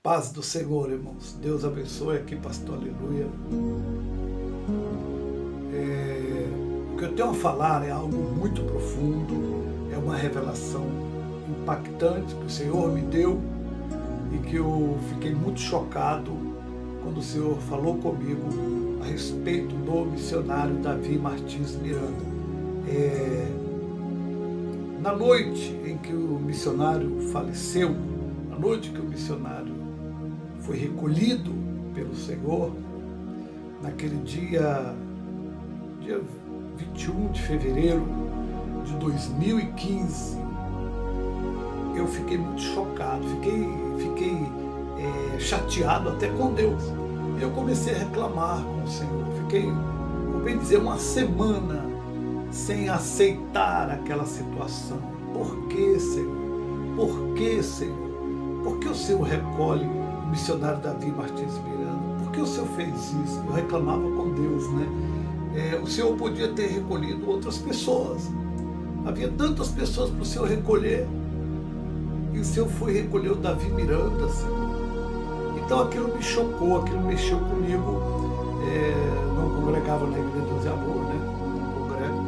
Paz do Senhor, irmãos. Deus abençoe aqui, pastor, aleluia. O que eu tenho a falar é algo muito profundo, é uma revelação impactante que o Senhor me deu e que eu fiquei muito chocado quando o Senhor falou comigo a respeito do missionário Davi Martins Miranda. Na noite em que o missionário faleceu, na noite que o missionário foi recolhido pelo Senhor, naquele dia 21 de fevereiro de 2015, eu fiquei muito chocado, fiquei chateado até com Deus. Eu comecei a reclamar com o Senhor, fiquei, vou bem dizer, uma semana sem aceitar aquela situação. Por que, Senhor? Por que, Senhor? Por que o Senhor recolhe o missionário Davi Martins Miranda? Por que o Senhor fez isso? Eu reclamava com Deus, né? O Senhor podia ter recolhido outras pessoas. Havia tantas pessoas para o Senhor recolher. E o Senhor foi recolher o Davi Miranda, Senhor. Então aquilo me chocou, aquilo mexeu comigo. Não congregava na Igreja de Amor, né? Não congrego.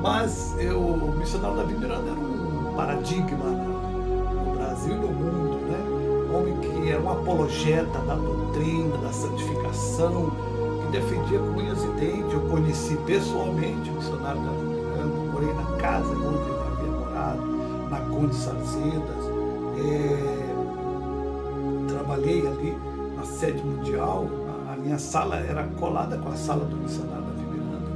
Mas o missionário Davi Miranda era um paradigma no Brasil e no mundo, né? Um homem que era um apologeta da doutrina, da santificação, que defendia com unhas e dentes. Eu conheci pessoalmente o missionário Davi Miranda, morei na casa onde ele havia morado, na Conde Sarzedas. Trabalhei ali na sede mundial, a minha sala era colada com a sala do missionário Davi Miranda.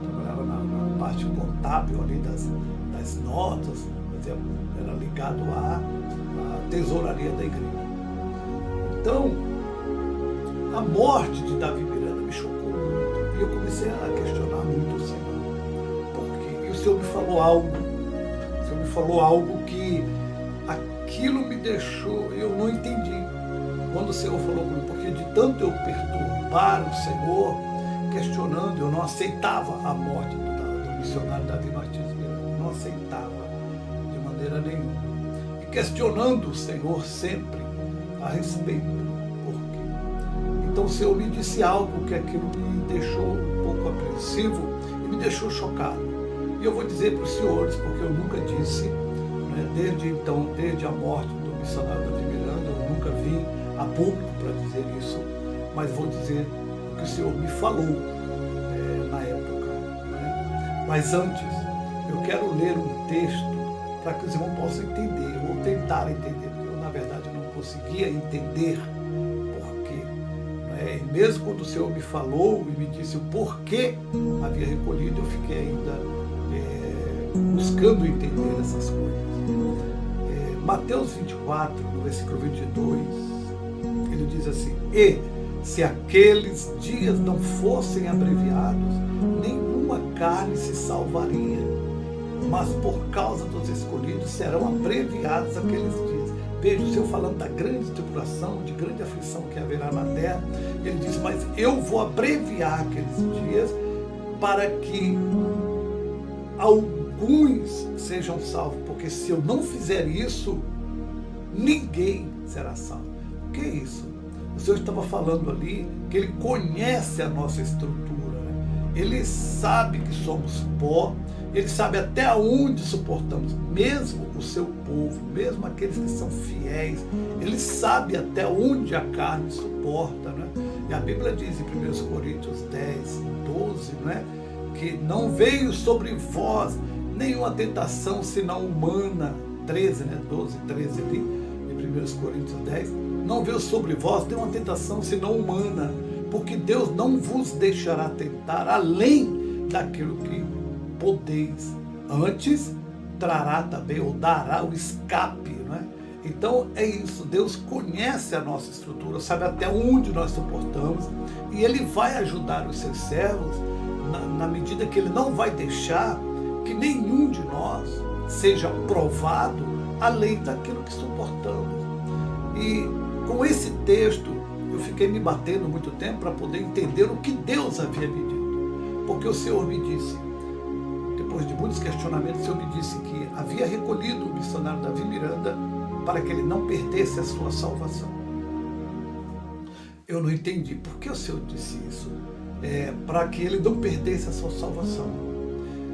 Trabalhava na parte contábil ali das notas, era ligado à tesouraria da igreja. Então, a morte de Davi Miranda me chocou muito, e eu comecei a questionar muito o Senhor. Porque o Senhor me falou algo que aquilo me deixou, eu não entendi. Quando o Senhor falou comigo, porque de tanto eu perturbar o Senhor, questionando, eu não aceitava a morte do missionário Davi Martins Miranda, não aceitava de maneira nenhuma. E questionando o Senhor sempre a respeito do porquê. Então o Senhor me disse algo que aquilo me deixou um pouco apreensivo e me deixou chocado. E eu vou dizer para os senhores, porque eu nunca disse, desde a morte do missionário Davi Miranda, eu nunca vim a público para dizer isso, mas vou dizer o que o Senhor me falou na época. Né? Mas antes, eu quero ler um texto para que os irmãos possam entender, ou tentar entender, porque eu, na verdade, não conseguia entender porquê. Né? E mesmo quando o Senhor me falou e me disse o porquê havia recolhido, eu fiquei ainda buscando entender essas coisas. Mateus 24, no versículo 22, ele diz assim: e se aqueles dias não fossem abreviados, nenhuma carne se salvaria, mas por causa dos escolhidos serão abreviados aqueles dias. Veja o Senhor falando da grande tribulação, de grande aflição que haverá na terra. Ele diz: mas eu vou abreviar aqueles dias para que alguns sejam salvos, porque se eu não fizer isso, ninguém será salvo. O que é isso? O Senhor estava falando ali que Ele conhece a nossa estrutura, né? Ele sabe que somos pó, Ele sabe até onde suportamos, mesmo o seu povo, mesmo aqueles que são fiéis, Ele sabe até onde a carne suporta, né? E a Bíblia diz em 1 Coríntios 10, 12, né? Que não veio sobre vós nenhuma tentação senão humana, 13, né? 12, 13 ali, em 1 Coríntios 10, não veio sobre vós nenhuma tentação senão humana, porque Deus não vos deixará tentar além daquilo que podeis, antes trará também, ou dará o escape, né? Então é isso, Deus conhece a nossa estrutura, sabe até onde nós suportamos, e Ele vai ajudar os seus servos na medida que Ele não vai deixar que nenhum de nós seja provado além daquilo que suportamos. E com esse texto eu fiquei me batendo muito tempo para poder entender o que Deus havia me dito. Porque o Senhor me disse, depois de muitos questionamentos, o Senhor me disse que havia recolhido o missionário Davi Miranda para que ele não perdesse a sua salvação. eu não entendi. Por que o Senhor disse isso? Para que ele não perdesse a sua salvação.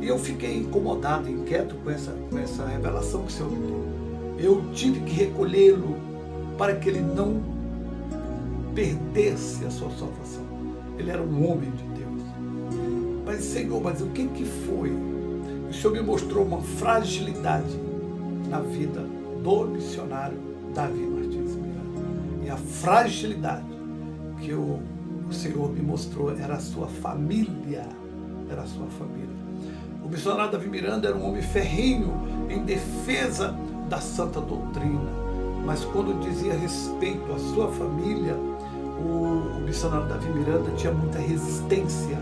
E eu fiquei incomodado, inquieto com essa revelação que o Senhor me deu. Eu tive que recolhê-lo para que ele não perdesse a sua salvação. Ele era um homem de Deus. Mas, Senhor, o que foi? O Senhor me mostrou uma fragilidade na vida do missionário Davi Martins Miranda. E a fragilidade que o Senhor me mostrou era a sua família. Era a sua família. O missionário Davi Miranda era um homem ferrenho em defesa da santa doutrina. Mas quando dizia respeito à sua família, o missionário Davi Miranda tinha muita resistência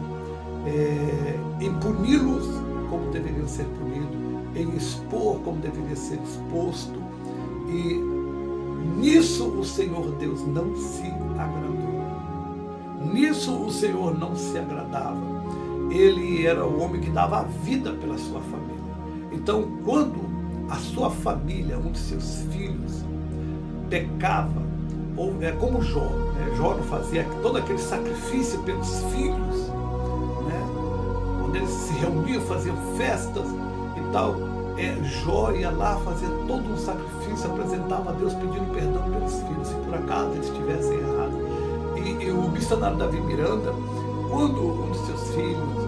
em puni-los como deveriam ser punidos, em expor como deveria ser exposto. E nisso o Senhor Deus não se agradou. Nisso o Senhor não se agradava. Ele era o homem que dava a vida pela sua família. Então, quando a sua família, um de seus filhos, pecava, ou como Jó, né? Jó não fazia todo aquele sacrifício pelos filhos, né? Quando eles se reuniam, faziam festas e tal, Jó ia lá fazer todo um sacrifício, apresentava a Deus pedindo perdão pelos filhos, se por acaso eles estivessem errados. E o missionário Davi Miranda, quando um de seus filhos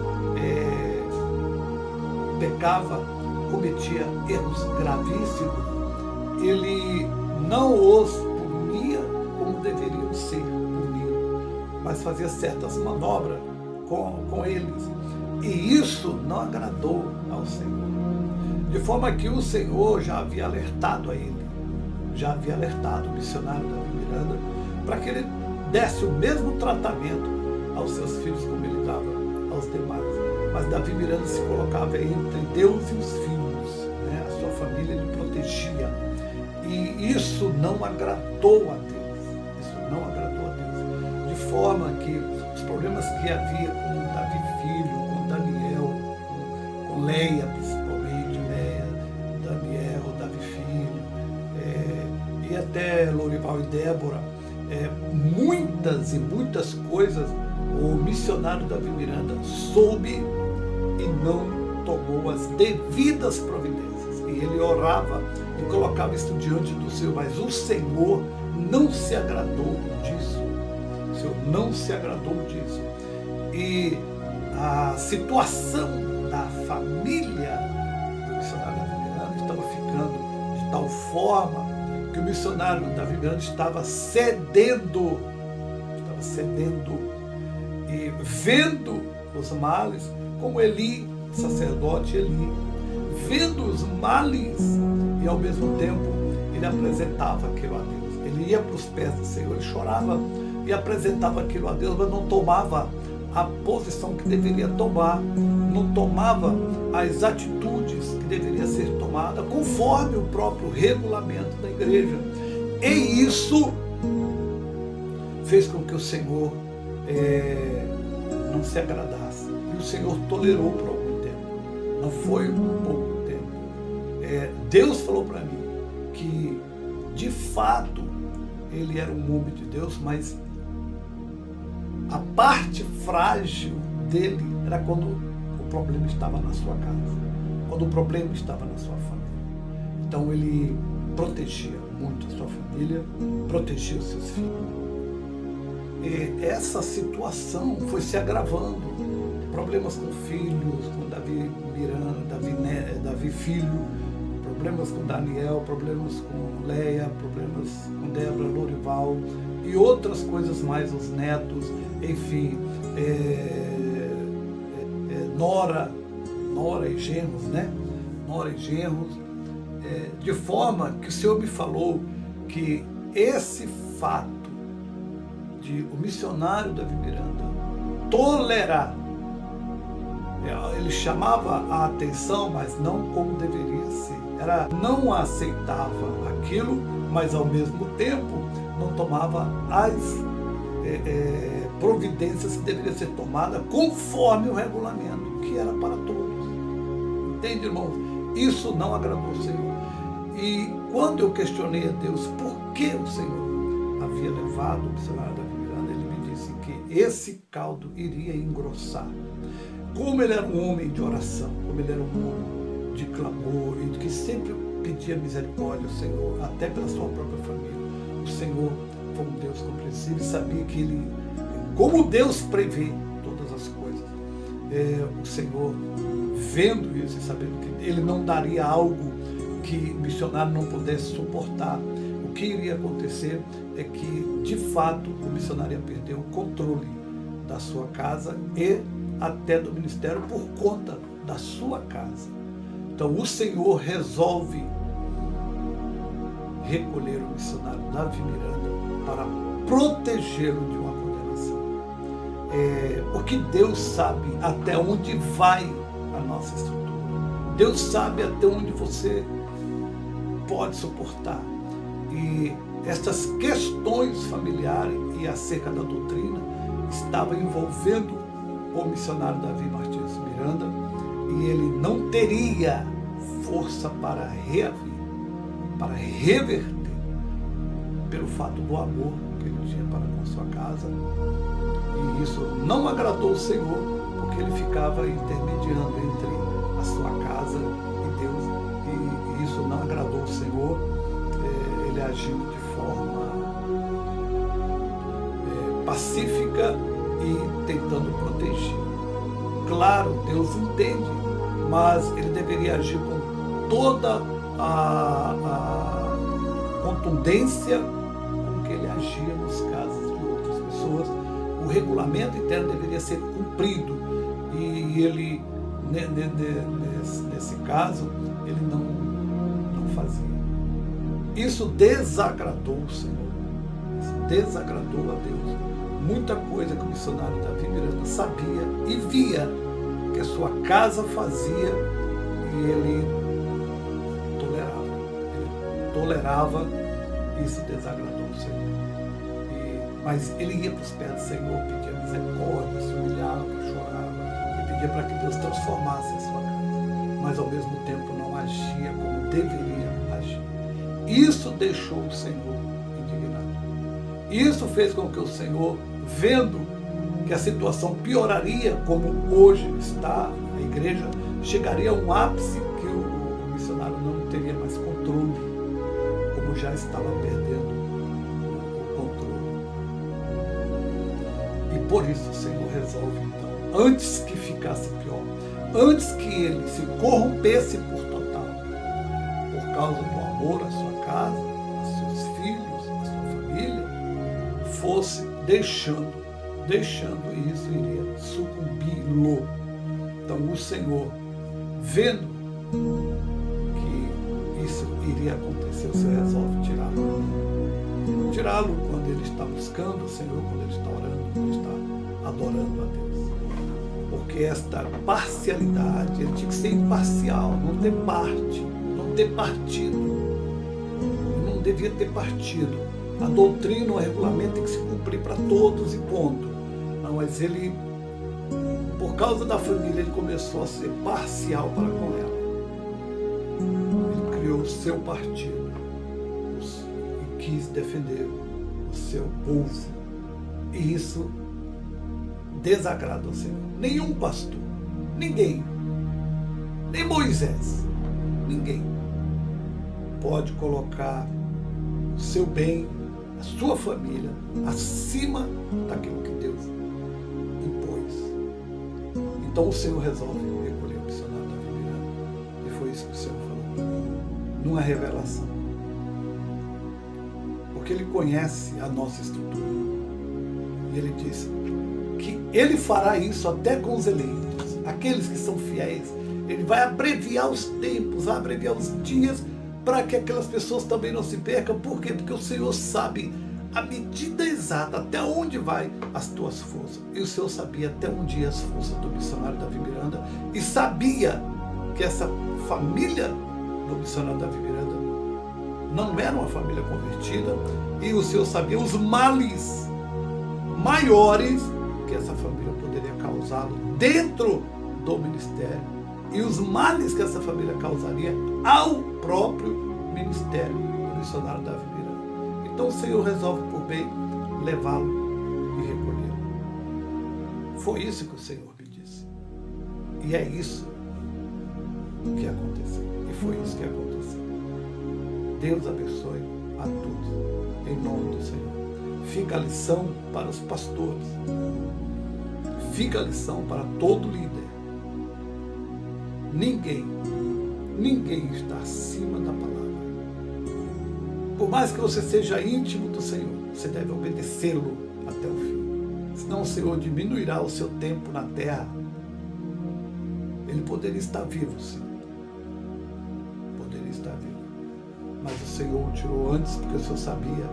pecava, cometia erros gravíssimos, ele não os punia como deveriam ser punidos, mas fazia certas manobras com eles. E isso não agradou ao Senhor. De forma que o Senhor já havia alertado a ele, já havia alertado o missionário Davi Miranda para que ele desse o mesmo tratamento aos seus filhos como ele dava aos demais. Mas Davi Miranda se colocava entre Deus e os filhos, né? A sua família ele protegia. E isso não agradou a Deus. Isso não agradou a Deus. De forma que os problemas que havia com Davi filho, com Daniel, com Leia principalmente, Daniel, Davi filho, e até Lorival e Débora, muitas e muitas coisas o missionário Davi Miranda soube e não tomou as devidas providências. E ele orava e colocava isso diante do Senhor, mas o Senhor não se agradou disso. O Senhor não se agradou disso. E a situação da família do missionário Davi Miranda estava ficando de tal forma que o missionário Davi Miranda estava cedendo e vendo os males, como Eli, sacerdote Eli, vendo os males, e ao mesmo tempo ele apresentava aquilo a Deus. Ele ia para os pés do Senhor, ele chorava e apresentava aquilo a Deus, mas não tomava a posição que deveria tomar, não tomava as atitudes que deveria ser tomada conforme o próprio regulamento da igreja. E isso fez com que o Senhor não se agradasse. E o Senhor tolerou por algum tempo. Não foi um pouco tempo. Deus falou para mim que, de fato, ele era um homem de Deus, mas a parte frágil dele era quando o problema estava na sua casa, quando o problema estava na sua família. Então ele protegia muito a sua família, protegia os seus filhos. E essa situação foi se agravando. Problemas com filhos, com Davi Miranda, Davi filho, problemas com Daniel, problemas com Leia, problemas com Débora, Lorival e outras coisas mais, os netos, enfim, Nora e genros, né? Nora e genros, de forma que o Senhor me falou que esse fato de o missionário Davi Miranda tolerar, ele chamava a atenção, mas não como deveria ser. Não aceitava aquilo, mas ao mesmo tempo não tomava as providências que deveriam ser tomadas conforme o regulamento, que era para todos. Entende, irmãos? Isso não agradou o Senhor. E quando eu questionei a Deus por que o Senhor havia levado o missionário Davi Miranda, disse que esse caldo iria engrossar. Como ele era um homem de oração, como ele era um homem de clamor, e que sempre pedia misericórdia ao Senhor, até pela sua própria família. O Senhor foi um Deus compreensivo e sabia que ele, como Deus prevê todas as coisas, o Senhor, vendo isso e sabendo que ele não daria algo que o missionário não pudesse suportar, o que iria acontecer é que, de fato, o missionário ia perder o controle da sua casa e até do ministério por conta da sua casa. Então o Senhor resolve recolher o missionário Davi Miranda para protegê-lo de uma condenação. Porque Deus sabe até onde vai a nossa estrutura. Deus sabe até onde você pode suportar. E essas questões familiares e acerca da doutrina estavam envolvendo o missionário Davi Martins Miranda, e ele não teria força para reaver, para reverter, pelo fato do amor que ele tinha para com sua casa. E isso não agradou o Senhor, porque ele ficava intermediando entre a sua casa e Deus, e isso não agradou o Senhor. Ele agiu de forma pacífica e tentando proteger. Claro, Deus entende, mas ele deveria agir com toda a contundência com que ele agia nos casos de outras pessoas. O regulamento interno deveria ser cumprido, e ele, nesse caso, ele não fazia. Isso desagradou o Senhor, isso desagradou a Deus. Muita coisa que o missionário Davi Miranda sabia e via que a sua casa fazia, e ele tolerava, isso desagradou o Senhor. Mas ele ia para os pés do Senhor, pedia misericórdia, se humilhava, chorava e pedia para que Deus transformasse a sua casa, mas ao mesmo tempo não agia como deveria agir. Isso deixou o Senhor indignado. Isso fez com que o Senhor, vendo que a situação pioraria como hoje está a igreja, chegaria a um ápice que o missionário não teria mais controle, como já estava perdendo o controle. E por isso o Senhor resolve, então, antes que ficasse pior, antes que ele se corrompesse por total, por causa do amor à sua casa, aos seus filhos, à sua família, fosse deixando, e isso iria sucumbir-lo. Então o Senhor, vendo que isso iria acontecer, o Senhor resolve tirá-lo. Tirá-lo quando ele está buscando o Senhor, quando ele está orando, quando ele está adorando a Deus. Porque esta parcialidade, ele tinha que ser imparcial, não ter parte, não ter partido. Ele não devia ter partido. A doutrina, o regulamento tem que se cumprir para todos e ponto. Não, mas ele, por causa da família, ele começou a ser parcial para com ela. Ele criou o seu partido e quis defender o seu povo. E isso desagrada ao Senhor. Nenhum pastor, ninguém, nem Moisés, ninguém pode colocar o seu bem, a sua família, acima daquilo que Deus impôs. Então o Senhor resolve recolher o missionário Davi Miranda. E foi isso que o Senhor falou para mim, numa revelação. Porque Ele conhece a nossa estrutura. E Ele disse que Ele fará isso até com os eleitos, aqueles que são fiéis. Ele vai abreviar os tempos, vai abreviar os dias, para que aquelas pessoas também não se percam. Por quê? Porque o Senhor sabe a medida exata até onde vai as tuas forças. E o Senhor sabia até onde ia as forças do missionário Davi Miranda, e sabia que essa família do missionário Davi Miranda não era uma família convertida, e o Senhor sabia os males maiores que essa família poderia causar dentro do ministério, e os males que essa família causaria ao próprio ministério do missionário Davi Miranda. Então o Senhor resolve por bem levá-lo e recolhê-lo. Foi isso que o Senhor me disse. E é isso que aconteceu. E foi isso que aconteceu. Deus abençoe a todos, em nome do Senhor. Fica a lição para os pastores. Fica a lição para todo líder. Ninguém está acima da palavra. Por mais que você seja íntimo do Senhor, você deve obedecê-lo até o fim. Senão o Senhor diminuirá o seu tempo na terra. Ele poderia estar vivo, sim. Poderia estar vivo. Mas o Senhor o tirou antes, porque o Senhor sabia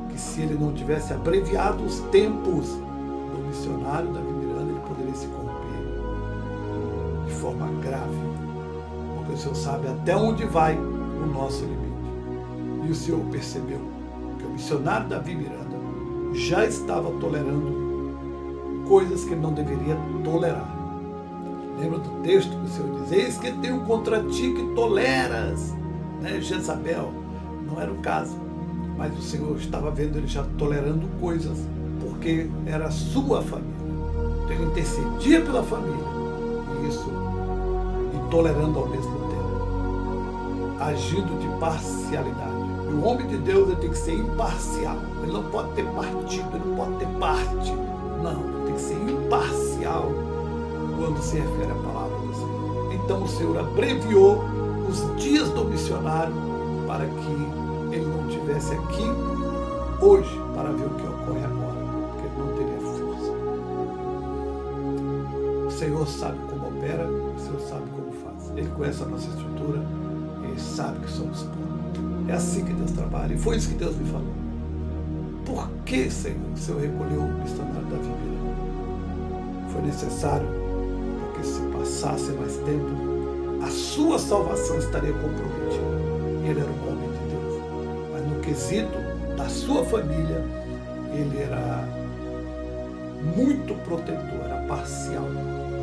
que se ele não tivesse abreviado os tempos do missionário Davi Miranda, ele poderia se corromper de forma grave. Porque o Senhor sabe até onde vai o nosso limite. E o Senhor percebeu que o missionário Davi Miranda já estava tolerando coisas que ele não deveria tolerar. Lembra do texto que o Senhor diz: eis que tenho contra ti que toleras, né? Jezabel. Não era o caso, mas o Senhor estava vendo ele já tolerando coisas, porque era a sua família. Então ele intercedia pela família, e tolerando ao mesmo tempo, agindo de parcialidade. E o homem de Deus, ele tem que ser imparcial. Ele não pode ter partido, ele não pode ter parte. Não, ele tem que ser imparcial quando se refere à palavra do Senhor. Então o Senhor abreviou os dias do missionário para que ele não estivesse aqui hoje para ver o que ocorre agora, porque ele não teria força. O Senhor sabe como opera, o Senhor sabe como faz. Ele conhece a nossa estrutura, ele sabe que somos poucos. É assim que Deus trabalha, e foi isso que Deus me falou. Por que, Senhor, o Senhor recolheu o missionário Davi Miranda? Foi necessário, porque se passasse mais tempo, a sua salvação estaria comprometida. Ele era um homem de Deus. Mas no quesito da sua família, ele era muito protetor, era parcial.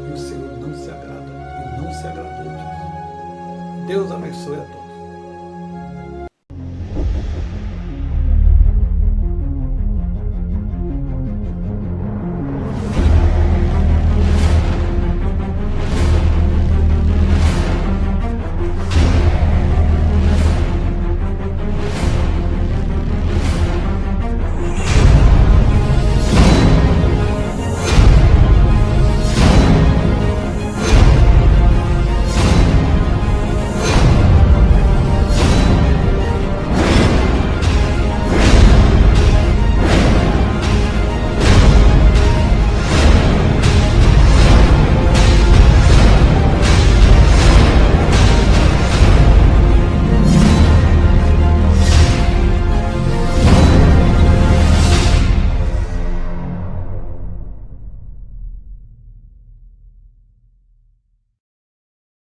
E o Senhor não se agrada, e não se agradou disso. Deus abençoe a todos.